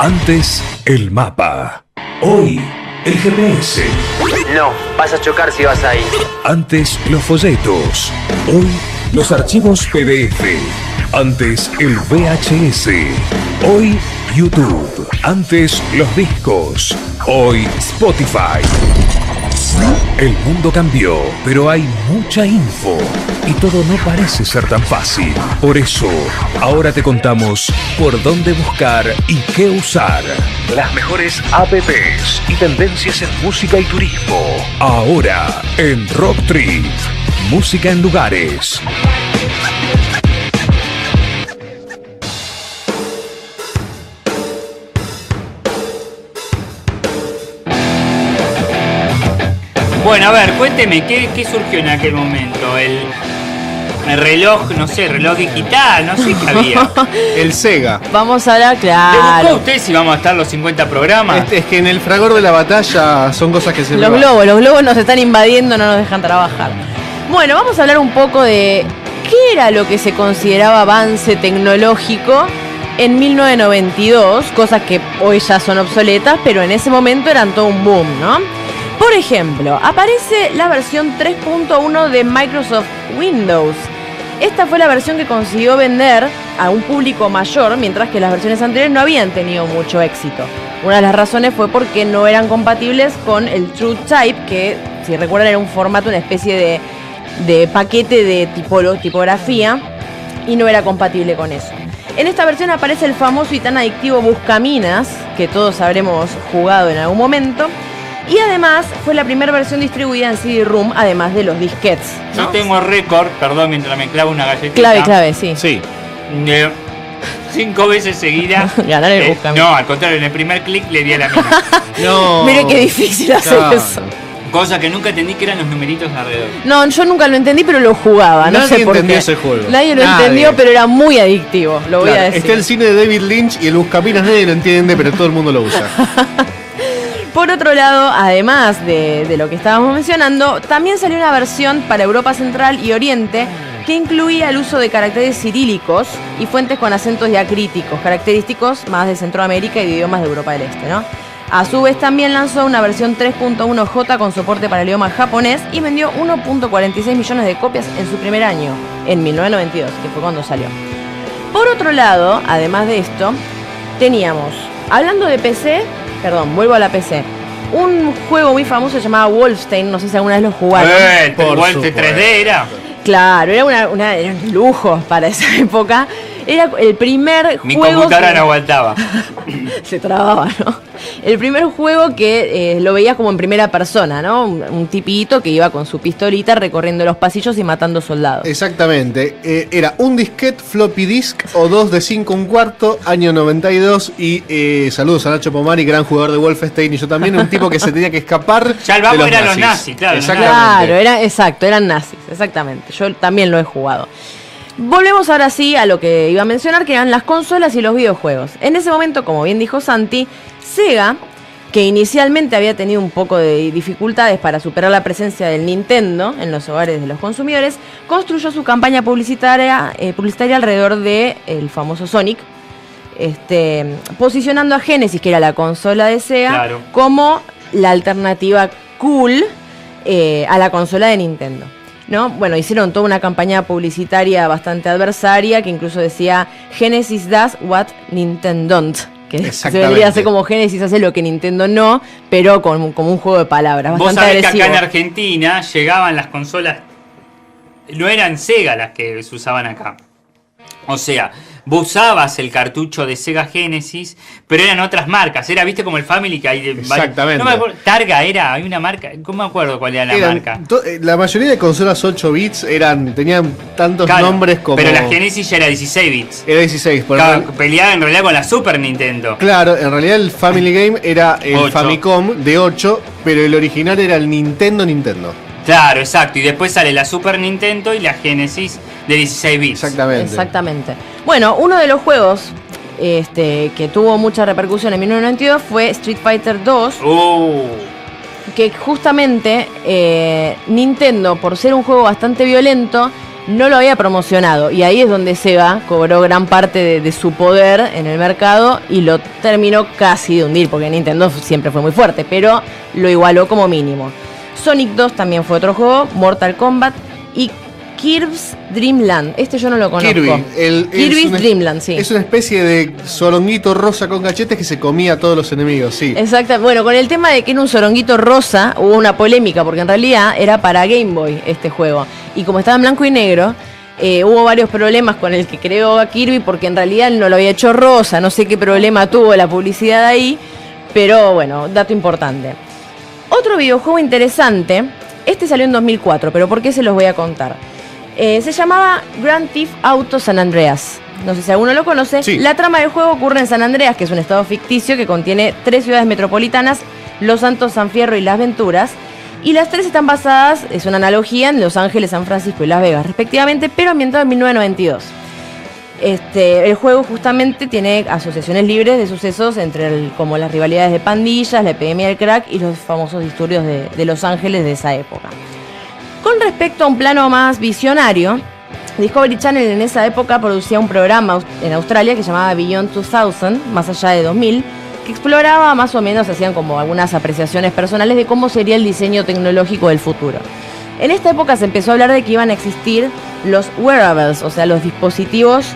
Antes, el mapa. Hoy, el GPS. No, vas a chocar si vas ahí. Antes, los folletos. Hoy, los archivos PDF. Antes, el VHS. Hoy, YouTube. Antes, los discos. Hoy, Spotify. El mundo cambió, pero hay mucha info y todo no parece ser tan fácil. Por eso, ahora te contamos por dónde buscar y qué usar. Las mejores apps y tendencias en música y turismo. Ahora, en Rock Trip. Música en lugares. Bueno, a ver, cuénteme, ¿qué surgió en aquel momento? El reloj, no sé, reloj digital, no sé qué había. El Sega. Vamos a hablar, ¿Le claro. gustó a usted si vamos a estar los 50 programas? Es que en el fragor de la batalla son cosas que se Los globos nos están invadiendo, no nos dejan trabajar. Bueno, vamos a hablar un poco de qué era lo que se consideraba avance tecnológico en 1992, cosas que hoy ya son obsoletas, pero en ese momento eran todo un boom, ¿no? Por ejemplo, aparece la versión 3.1 de Microsoft Windows. Esta fue la versión que consiguió vender a un público mayor, mientras que las versiones anteriores no habían tenido mucho éxito. Una de las razones fue porque no eran compatibles con el TrueType, que, si recuerdan, era un formato, una especie de paquete de tipografía, y no era compatible con eso. En esta versión aparece el famoso y tan adictivo Buscaminas, que todos habremos jugado en algún momento. Y además fue la primera versión distribuida en CD-ROOM, además de los disquetes, ¿no? Yo tengo récord, perdón, mientras me clavo una galletita. Clave, sí. Sí. 5 veces seguidas. Ganar el Buscaminas. No, al contrario, en el primer clic le di a la mina. No. Mire qué difícil hacer eso. Cosa que nunca entendí que eran los numeritos alrededor. No, yo nunca lo entendí, pero lo jugaba. No sé por qué. Nadie entendió ese juego. Nadie lo entendió, pero era muy adictivo, lo voy a decir. Está el cine de David Lynch y el Buscaminas nadie lo entiende, pero todo el mundo lo usa. Por otro lado, además de lo que estábamos mencionando, también salió una versión para Europa Central y Oriente que incluía el uso de caracteres cirílicos y fuentes con acentos diacríticos, característicos más de Centroamérica y de idiomas de Europa del Este, ¿no? A su vez también lanzó una versión 3.1J con soporte para el idioma japonés y vendió 1.46 millones de copias en su primer año, en 1992, que fue cuando salió. Por otro lado, además de esto, teníamos, hablando de PC, vuelvo a la PC, un juego muy famoso llamado Wolfenstein, no sé si alguna vez lo jugaron. El Wolfenstein 3D era. Claro, era un lujo para esa época. Era el primer Mi juego... Mi computadora no aguantaba. Se trababa, ¿no? El primer juego que lo veías como en primera persona, ¿no? Un tipito que iba con su pistolita recorriendo los pasillos y matando soldados. Exactamente. Era un disquete, floppy disk o 2 de 5 1/4, año 92. Y saludos a Nacho Pomari, gran jugador de Wolfenstein. Y yo también, un tipo que se tenía que escapar. Ya el vamos eran los nazis, claro. Claro, eran nazis, exactamente. Yo también lo he jugado. Volvemos ahora sí a lo que iba a mencionar, que eran las consolas y los videojuegos. En ese momento, como bien dijo Santi, Sega, que inicialmente había tenido un poco de dificultades para superar la presencia del Nintendo en los hogares de los consumidores, construyó su campaña publicitaria alrededor del famoso Sonic, posicionando a Genesis, que era la consola de Sega, claro, como la alternativa cool a la consola de Nintendo, ¿no? Bueno, hicieron toda una campaña publicitaria bastante adversaria que incluso decía Genesis does what Nintendo don't, que se debería hacer como Genesis hace lo que Nintendo no, pero como un juego de palabras. Vos bastante sabés agresivo. Que acá en Argentina llegaban las consolas, no eran Sega las que se usaban acá. O sea, vos usabas el cartucho de Sega Genesis, pero eran otras marcas. Era, viste, como el Family que hay de... Exactamente. No me acuerdo, Targa era, hay una marca, ¿cómo me acuerdo cuál era la marca? La mayoría de consolas 8 bits tenían tantos nombres como... Pero la Genesis ya era 16 bits. Era 16, por peleaba en realidad con la Super Nintendo. Claro, en realidad el Family Game era el 8. Famicom de 8, pero el original era el Nintendo. Claro, exacto. Y después sale la Super Nintendo y la Genesis de 16 bits. Exactamente. Bueno, uno de los juegos que tuvo mucha repercusión en 1992 fue Street Fighter 2. Que justamente Nintendo, por ser un juego bastante violento, no lo había promocionado. Y ahí es donde Sega cobró gran parte de su poder en el mercado y lo terminó casi de hundir, porque Nintendo siempre fue muy fuerte, pero lo igualó como mínimo. Sonic 2 también fue otro juego, Mortal Kombat y Kirby's Dream Land. Este yo no lo conozco. Kirby's Dream Land, sí. Es una especie de soronguito rosa con cachetes que se comía a todos los enemigos, sí. Exacto. Bueno, con el tema de que era un soronguito rosa, hubo una polémica, porque en realidad era para Game Boy este juego. Y como estaba en blanco y negro, hubo varios problemas con el que creó a Kirby, porque en realidad él no lo había hecho rosa. No sé qué problema tuvo la publicidad ahí, pero bueno, dato importante. Otro videojuego interesante, este salió en 2004, pero ¿por qué se los voy a contar? Se llamaba Grand Theft Auto San Andreas. No sé si alguno lo conoce. Sí. La trama del juego ocurre en San Andreas, que es un estado ficticio que contiene 3 ciudades metropolitanas, Los Santos, San Fierro y Las Venturas. Y las 3 están basadas, es una analogía, en Los Ángeles, San Francisco y Las Vegas, respectivamente, pero ambientado en 1992. El juego justamente tiene asociaciones libres de sucesos entre como las rivalidades de pandillas, la epidemia del crack y los famosos disturbios de Los Ángeles de esa época. Con respecto a un plano más visionario, Discovery Channel en esa época producía un programa en Australia que se llamaba Beyond 2000, más allá de 2000, que exploraba más o menos, hacían como algunas apreciaciones personales de cómo sería el diseño tecnológico del futuro. En esta época se empezó a hablar de que iban a existir los wearables, o sea, los dispositivos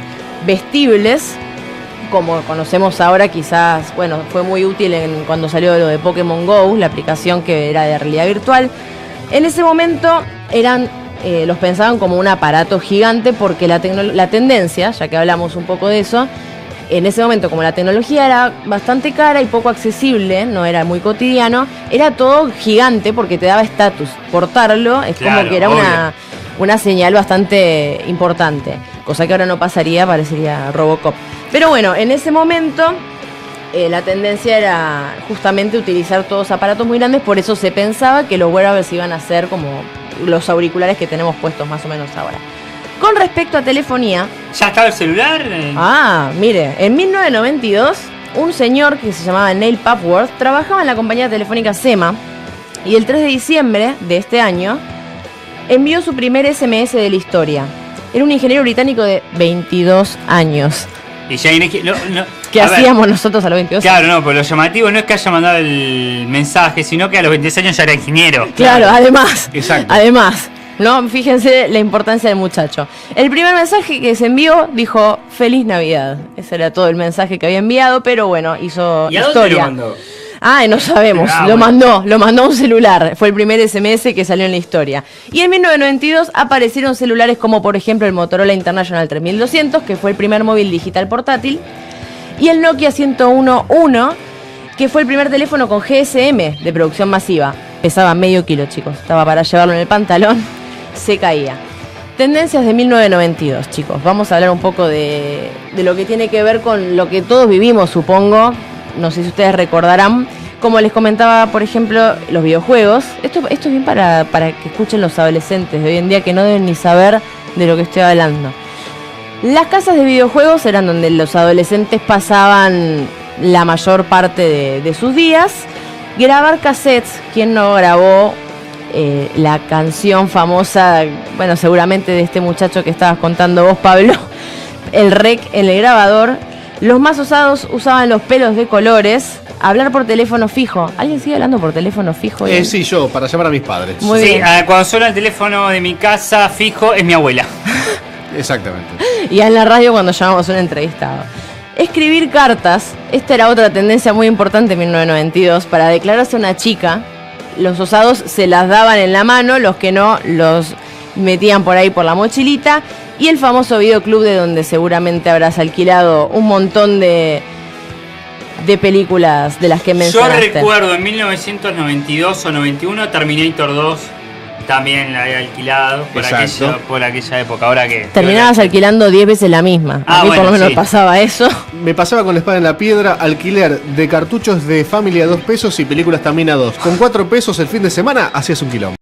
vestibles, como conocemos ahora. Quizás, bueno, fue muy útil cuando salió lo de Pokémon GO, la aplicación que era de realidad virtual. En ese momento los pensaban como un aparato gigante, porque la tendencia, ya que hablamos un poco de eso, en ese momento, como la tecnología era bastante cara y poco accesible, no era muy cotidiano, era todo gigante porque te daba estatus. Portarlo es claro, como que era una señal bastante importante, cosa que ahora no pasaría, parecería Robocop. Pero bueno, en ese momento la tendencia era justamente utilizar todos aparatos muy grandes, por eso se pensaba que los wearables iban a ser como los auriculares que tenemos puestos más o menos ahora. Con respecto a telefonía... ¿Ya estaba el celular? Mire, en 1992, un señor que se llamaba Neil Papworth trabajaba en la compañía telefónica SEMA, y el 3 de diciembre de este año envió su primer SMS de la historia. Era un ingeniero británico de 22 años. Y ya ¿Qué hacíamos nosotros a los 22 años? Claro, no, pero lo llamativo no es que haya mandado el mensaje, sino que a los 22 años ya era ingeniero. Claro, además. Exacto. Además, ¿no? Fíjense la importancia del muchacho. El primer mensaje que se envió dijo Feliz Navidad. Ese era todo el mensaje que había enviado, pero bueno, hizo ¿Y a historia. dónde lo mandó? No sabemos, lo mandó a un celular, fue el primer SMS que salió en la historia. Y en 1992 aparecieron celulares como por ejemplo el Motorola International 3200, que fue el primer móvil digital portátil, y el Nokia 101.1, que fue el primer teléfono con GSM de producción masiva. Pesaba medio kilo, chicos, estaba para llevarlo en el pantalón, se caía. Tendencias de 1992, chicos, vamos a hablar un poco de lo que tiene que ver con lo que todos vivimos, supongo. No sé si ustedes recordarán, como les comentaba, por ejemplo, los videojuegos. Esto es bien para que escuchen los adolescentes de hoy en día, que no deben ni saber de lo que estoy hablando. Las casas de videojuegos eran donde los adolescentes pasaban la mayor parte de sus días. Grabar cassettes, ¿quién no grabó la canción famosa, bueno, seguramente de este muchacho que estabas contando vos, Pablo? El rec en el grabador. Los más osados usaban los pelos de colores. Hablar por teléfono fijo. ¿Alguien sigue hablando por teléfono fijo? Sí, yo, para llamar a mis padres. Muy bien. Cuando suena el teléfono de mi casa fijo, es mi abuela. Exactamente. Y en la radio cuando llamamos a un entrevistado. Escribir cartas. Esta era otra tendencia muy importante en 1992. Para declararse a una chica, los osados se las daban en la mano, los que no los metían por ahí por la mochilita. Y el famoso videoclub, de donde seguramente habrás alquilado un montón de películas de las que mencionaste. Yo recuerdo en 1992 o 91 Terminator 2 también la había alquilado por aquella época. Ahora que terminabas alquilando 10 veces la misma. A mí por lo menos pasaba eso. Me pasaba con La Espada en la Piedra, alquiler de cartuchos de Family a 2 pesos y películas también a 2. Con 4 pesos el fin de semana hacías un quilombo.